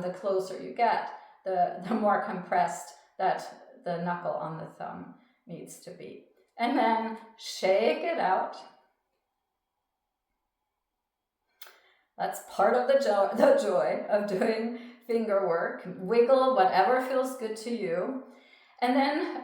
The closer you get, the more compressed that the knuckle on the thumb needs to be. And then shake it out. That's part of the joy of doing finger work. Wiggle whatever feels good to you. And then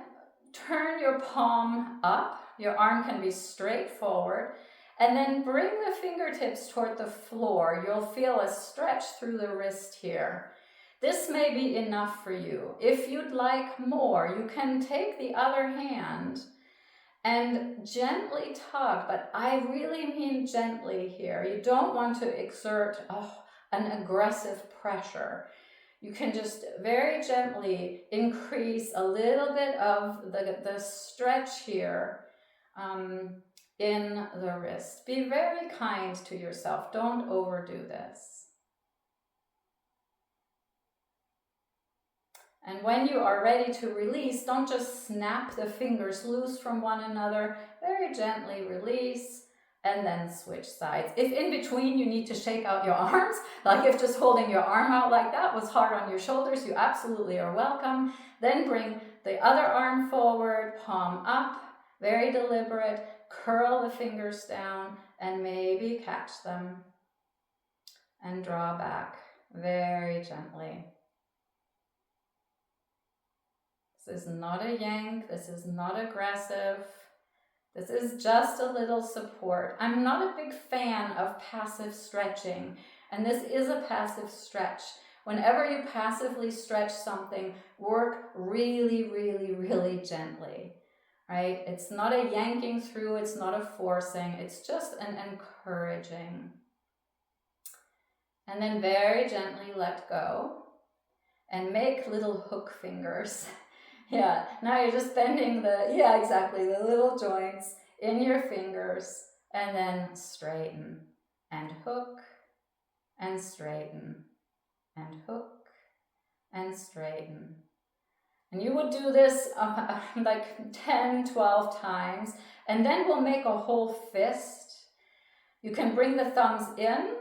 turn your palm up. Your arm can be straight forward. And then bring the fingertips toward the floor. You'll feel a stretch through the wrist here. This may be enough for you. If you'd like more, you can take the other hand and gently tug, but I really mean gently here. You don't want to exert an aggressive pressure. You can just very gently increase a little bit of the stretch here in the wrist. Be very kind to yourself. Don't overdo this. And when you are ready to release, don't just snap the fingers loose from one another. Very gently release and then switch sides. If in between you need to shake out your arms, like if just holding your arm out like that was hard on your shoulders, you absolutely are welcome. Then bring the other arm forward, palm up, very deliberate, curl the fingers down and maybe catch them and draw back very gently. This is not a yank, this is not aggressive. This is just a little support. I'm not a big fan of passive stretching, and this is a passive stretch. Whenever you passively stretch something, work really, really, really gently, right? It's not a yanking through, it's not a forcing, it's just an encouraging. And then very gently let go and make little hook fingers. Yeah, now you're just bending the little joints in your fingers, and then straighten and hook and straighten and hook and straighten. And you would do this like 10, 12 times, and then we'll make a whole fist. You can bring the thumbs in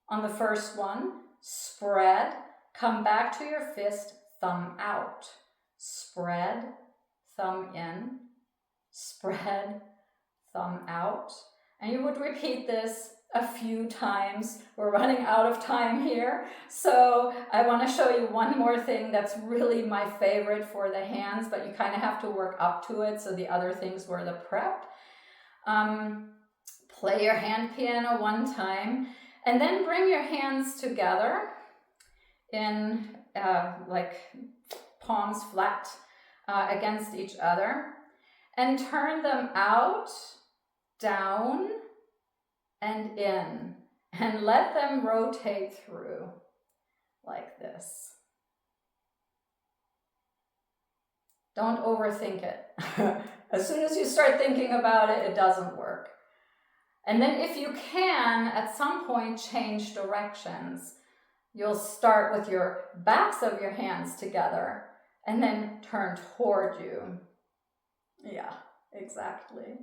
on the first one, spread, come back to your fist, thumb out. Spread, thumb in, spread, thumb out. And you would repeat this a few times. We're running out of time here. So I want to show you one more thing that's really my favorite for the hands, but you kind of have to work up to it. So the other things were the prep. Play your hand piano one time, and then bring your hands together in like palms flat against each other, and turn them out, down, and in, and let them rotate through like this. Don't overthink it. As soon as you start thinking about it, it doesn't work. And then if you can, at some point, change directions. You'll start with your backs of your hands together and then turn toward you. Yeah, exactly.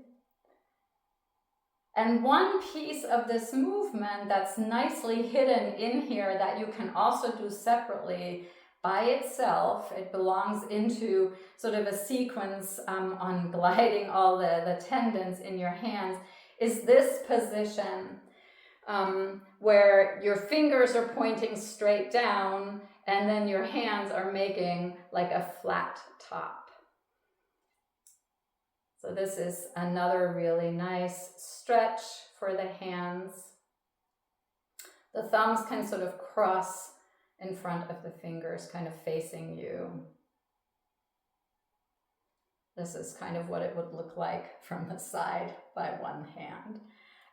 And one piece of this movement that's nicely hidden in here that you can also do separately by itself, it belongs into sort of a sequence on gliding all the tendons in your hands, is this position where your fingers are pointing straight down and then your hands are making like a flat top. So this is another really nice stretch for the hands. The thumbs can sort of cross in front of the fingers, kind of facing you. This is kind of what it would look like from the side by one hand.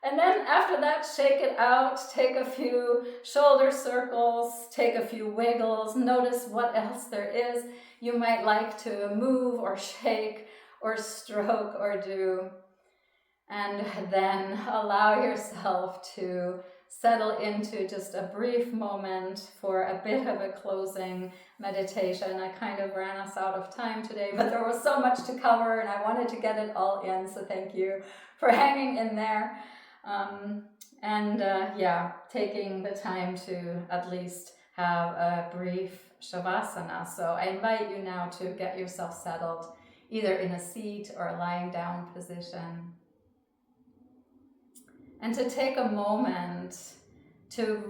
And then after that, shake it out, take a few shoulder circles, take a few wiggles, notice what else there is you might like to move or shake or stroke or do. And then allow yourself to settle into just a brief moment for a bit of a closing meditation. I kind of ran us out of time today, but there was so much to cover and I wanted to get it all in, so thank you for hanging in there. Taking the time to at least have a brief Savasana. So I invite you now to get yourself settled, either in a seat or a lying down position. And to take a moment to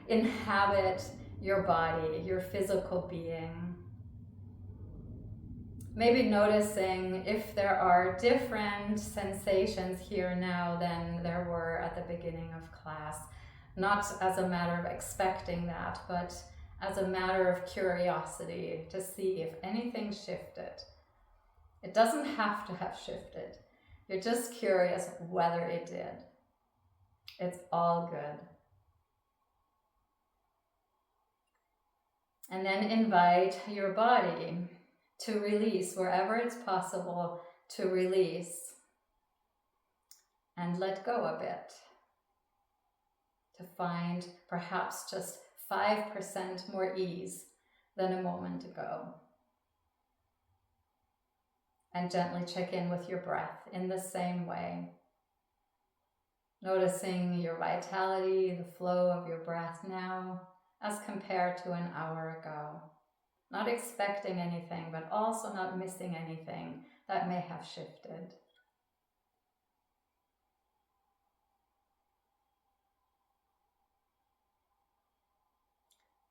inhabit your body, your physical being. Maybe noticing if there are different sensations here now than there were at the beginning of class. Not as a matter of expecting that, but as a matter of curiosity to see if anything shifted. It doesn't have to have shifted. You're just curious whether it did. It's all good. And then invite your body to release wherever it's possible to release and let go a bit. To find perhaps just 5% more ease than a moment ago. And gently check in with your breath in the same way. Noticing your vitality, the flow of your breath now as compared to an hour ago. Not expecting anything, but also not missing anything that may have shifted.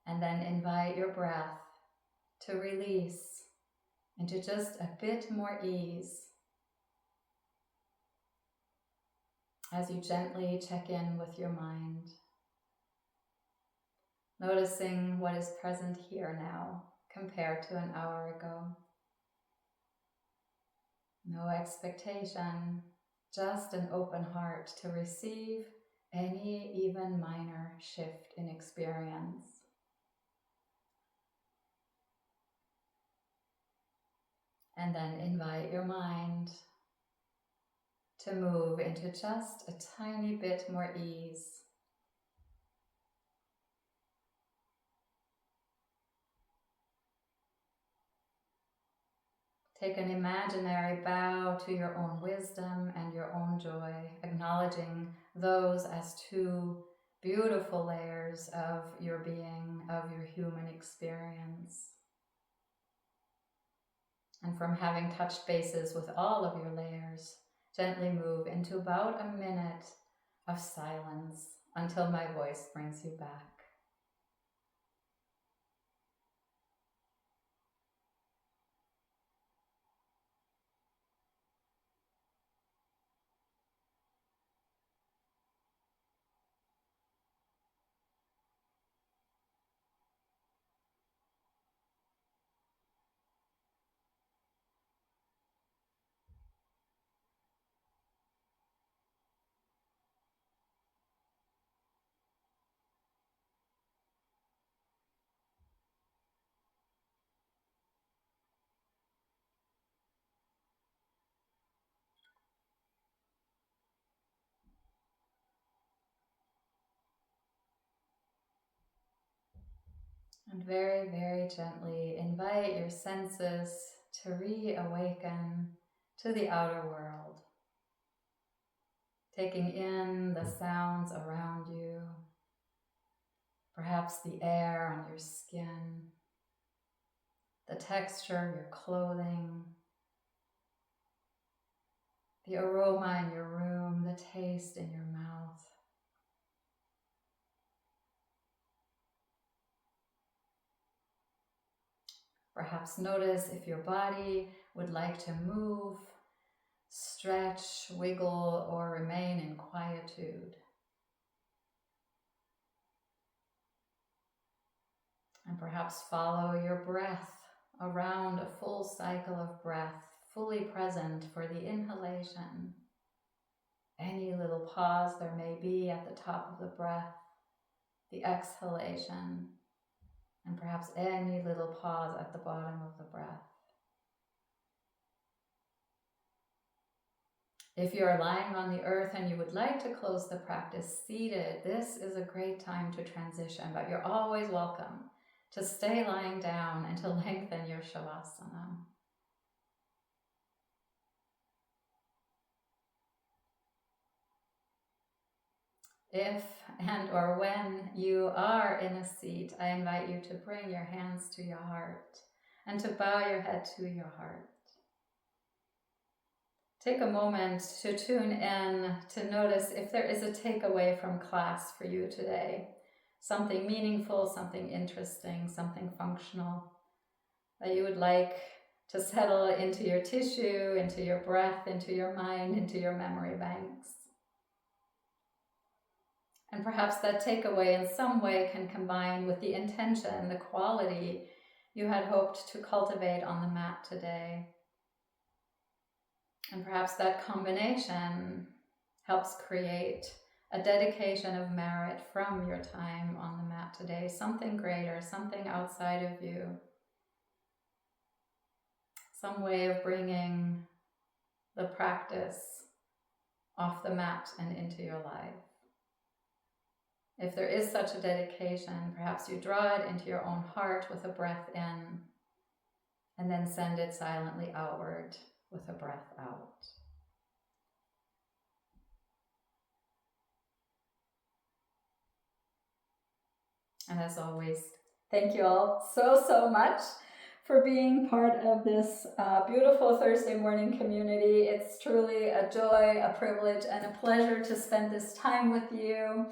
And then invite your breath to release into just a bit more ease as you gently check in with your mind. Noticing what is present here now compared to an hour ago. No expectation, just an open heart to receive any even minor shift in experience. And then invite your mind to move into just a tiny bit more ease. Take an imaginary bow to your own wisdom and your own joy, acknowledging those as two beautiful layers of your being, of your human experience. And from having touched bases with all of your layers, gently move into about a minute of silence until my voice brings you back. And very, very gently invite your senses to reawaken to the outer world. Taking in the sounds around you, perhaps the air on your skin, the texture of your clothing, the aroma in your room, the taste in your mouth. Perhaps notice if your body would like to move, stretch, wiggle, or remain in quietude. And perhaps follow your breath around a full cycle of breath, fully present for the inhalation. Any little pause there may be at the top of the breath, the exhalation, and perhaps any little pause at the bottom of the breath. If you're lying on the earth and you would like to close the practice seated, this is a great time to transition, but you're always welcome to stay lying down and to lengthen your Savasana. If and or when you are in a seat, I invite you to bring your hands to your heart and to bow your head to your heart. Take a moment to tune in to notice if there is a takeaway from class for you today. Something meaningful, something interesting, something functional that you would like to settle into your tissue, into your breath, into your mind, into your memory banks. And perhaps that takeaway in some way can combine with the intention, the quality you had hoped to cultivate on the mat today. And perhaps that combination helps create a dedication of merit from your time on the mat today, something greater, something outside of you, some way of bringing the practice off the mat and into your life. If there is such a dedication, perhaps you draw it into your own heart with a breath in, and then send it silently outward with a breath out. And as always, thank you all so much for being part of this beautiful Thursday morning community. It's truly a joy, a privilege, and a pleasure to spend this time with you.